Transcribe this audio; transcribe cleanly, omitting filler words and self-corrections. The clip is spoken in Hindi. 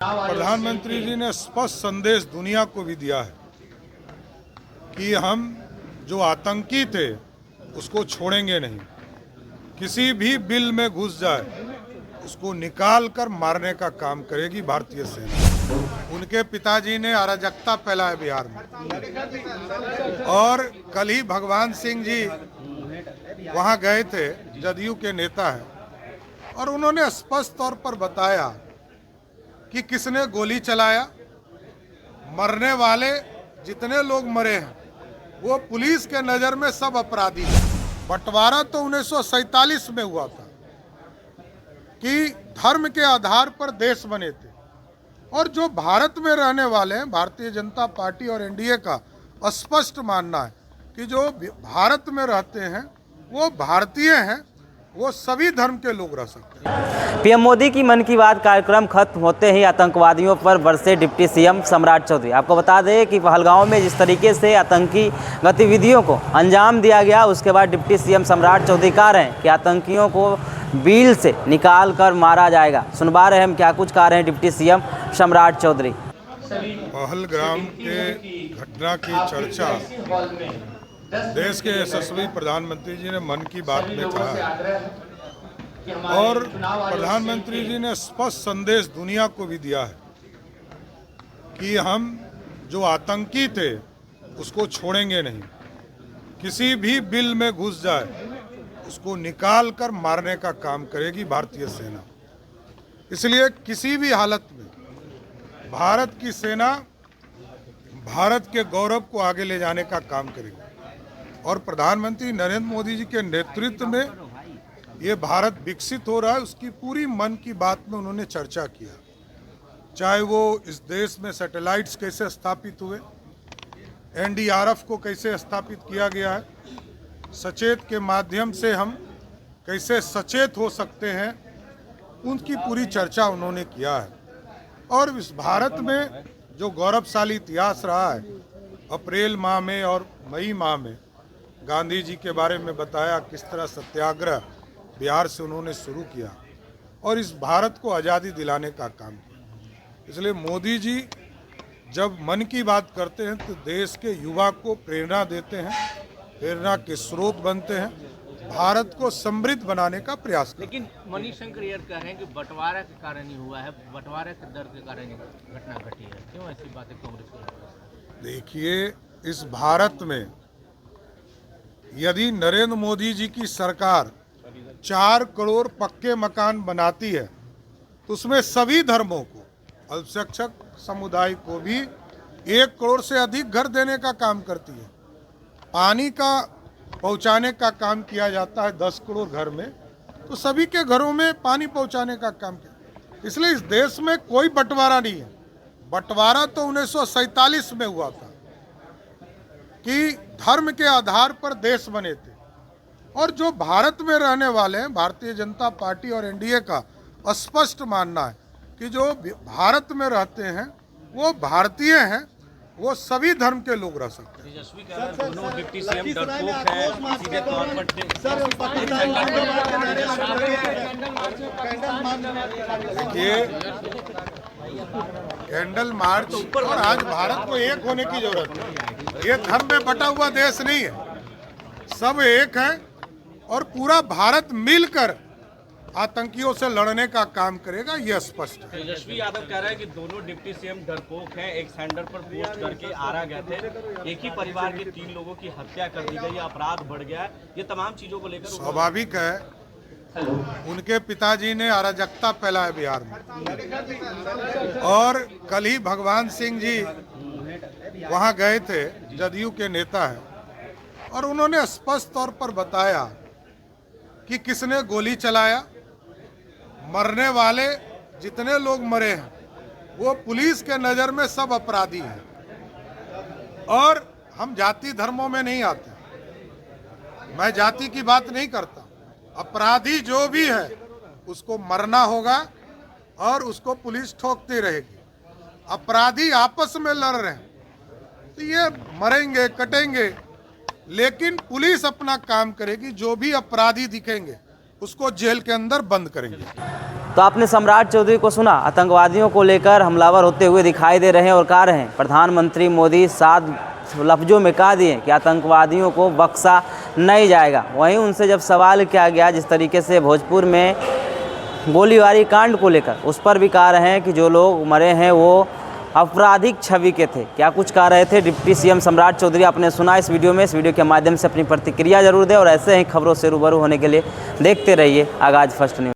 प्रधानमंत्री जी ने स्पष्ट संदेश दुनिया को भी दिया है कि हम जो आतंकी थे उसको छोड़ेंगे नहीं। किसी भी बिल में घुस जाए उसको निकाल कर मारने का काम करेगी भारतीय सेना। उनके पिताजी ने अराजकता फैलाया बिहार में, और कल ही भगवान सिंह जी वहां गए थे, जदयू के नेता हैं, और उन्होंने स्पष्ट तौर पर बताया कि किसने गोली चलाया। मरने वाले जितने लोग मरे हैं वो पुलिस के नज़र में सब अपराधी हैं। बंटवारा तो 1947 में हुआ था कि धर्म के आधार पर देश बने थे, और जो भारत में रहने वाले हैं, भारतीय जनता पार्टी और एनडीए का स्पष्ट मानना है कि जो भारत में रहते हैं वो भारतीय हैं, वो सभी धर्म के लोग रह सकते हैं। पीएम मोदी की मन की बात कार्यक्रम खत्म होते ही आतंकवादियों पर बरसे डिप्टी सीएम सम्राट चौधरी। आपको बता दें कि पहलगांव में जिस तरीके से आतंकी गतिविधियों को अंजाम दिया गया, उसके बाद डिप्टी सीएम सम्राट चौधरी कह रहे हैं कि आतंकियों को बिल से निकाल कर मारा जाएगा। सुनवा रहे हम क्या कुछ कह रहे हैं डिप्टी सीएम सम्राट चौधरी। पहलगाम के घटना की चर्चा देश के यशस्वी प्रधानमंत्री जी ने मन की बात में कहा, और प्रधानमंत्री जी ने स्पष्ट संदेश दुनिया को भी दिया है कि हम जो आतंकी थे उसको छोड़ेंगे नहीं। किसी भी बिल में घुस जाए उसको निकाल कर मारने का काम करेगी भारतीय सेना। इसलिए किसी भी हालत में भारत की सेना भारत के गौरव को आगे ले जाने का काम करेगी, और प्रधानमंत्री नरेंद्र मोदी जी के नेतृत्व में ये भारत विकसित हो रहा है, उसकी पूरी मन की बात में उन्होंने चर्चा किया। चाहे वो इस देश में सैटेलाइट्स कैसे स्थापित हुए, एनडीआरएफ को कैसे स्थापित किया गया है, सचेत के माध्यम से हम कैसे सचेत हो सकते हैं, उनकी पूरी चर्चा उन्होंने किया है। और इस भारत में जो गौरवशाली इतिहास रहा है, अप्रैल माह में और मई माह में गांधी जी के बारे में बताया, किस तरह सत्याग्रह बिहार से उन्होंने शुरू किया और इस भारत को आज़ादी दिलाने का काम किया। इसलिए मोदी जी जब मन की बात करते हैं तो देश के युवा को प्रेरणा देते हैं, प्रेरणा के स्रोत बनते हैं, भारत को समृद्ध बनाने का प्रयास करते हैं। लेकिन मणिशंकर ये कह रहे हैं कि बंटवारा के कारण ही हुआ है, बंटवारे के दर के कारण घटना घटी है। क्यों ऐसी बातें कांग्रेस की? देखिए, इस भारत में यदि नरेंद्र मोदी जी की सरकार 4 करोड़ पक्के मकान बनाती है तो उसमें सभी धर्मों को, अल्पसंख्यक समुदाय को भी 1 करोड़ से अधिक घर देने का काम करती है। पानी का पहुंचाने का काम किया जाता है 10 करोड़ घर में, तो सभी के घरों में पानी पहुंचाने का काम किया। इसलिए इस देश में कोई बंटवारा नहीं है। बंटवारा तो 1947 में हुआ था कि धर्म के आधार पर देश बने थे, और जो भारत में रहने वाले हैं, भारतीय जनता पार्टी और एनडीए का स्पष्ट मानना है कि जो भारत में रहते हैं वो भारतीय हैं, वो सभी धर्म के लोग रह सकते हैं। तेजस्वी कह रहे हैं दोनों डिप्टी सीएम डरपोक हैं, सीधे तौर पर देखिए, कैंडल मार्च और आज भारत को एक होने की जरूरत है। ये धर्म में बटा हुआ देश नहीं है, सब एक है, और पूरा भारत मिलकर आतंकियों से लड़ने का काम करेगा, यह स्पष्ट है। तेजस्वी यादव कह रहे हैं कि दोनों डिप्टी सीएम डरपोक हैं, एक सेंटर पर पोस्ट करके आरा गए थे, एक ही परिवार के 3 लोगों की हत्या कर दी गई, अपराध बढ़ गया है। ये तमाम चीजों को लेकर स्वाभाविक है, उनके पिताजी ने अराजकता फैलाया बिहार में, और कल ही भगवान सिंह जी वहां गए थे, जदयू के नेता हैं, और उन्होंने स्पष्ट तौर पर बताया कि किसने गोली चलाया। मरने वाले जितने लोग मरे हैं वो पुलिस के नज़र में सब अपराधी हैं, और हम जाति धर्मों में नहीं आते। मैं जाति की बात नहीं करता। अपराधी जो भी है उसको मरना होगा और उसको पुलिस ठोकती रहेगी। अपराधी आपस में लड़ रहे हैं तो ये मरेंगे, कटेंगे, लेकिन पुलिस अपना काम करेगी। जो भी अपराधी दिखेंगे उसको जेल के अंदर बंद करेंगे। तो आपने सम्राट चौधरी को सुना, आतंकवादियों को लेकर हमलावर होते हुए दिखाई दे रहे हैं और कह रहे हैं प्रधानमंत्री मोदी 7 लफ्ज़ों में कह दिए कि आतंकवादियों को बख्शा नहीं जाएगा। वहीं उनसे जब सवाल किया गया जिस तरीके से भोजपुर में गोलीबारी कांड को लेकर, उस पर भी कह रहे हैं कि जो लोग मरे हैं वो आपराधिक छवि के थे। क्या कुछ कह रहे थे डिप्टी सीएम सम्राट चौधरी, आपने सुना इस वीडियो में। इस वीडियो के माध्यम से अपनी प्रतिक्रिया जरूर दें और ऐसे ही खबरों से रूबरू होने के लिए देखते रहिए आगाज़ फर्स्ट न्यूज़।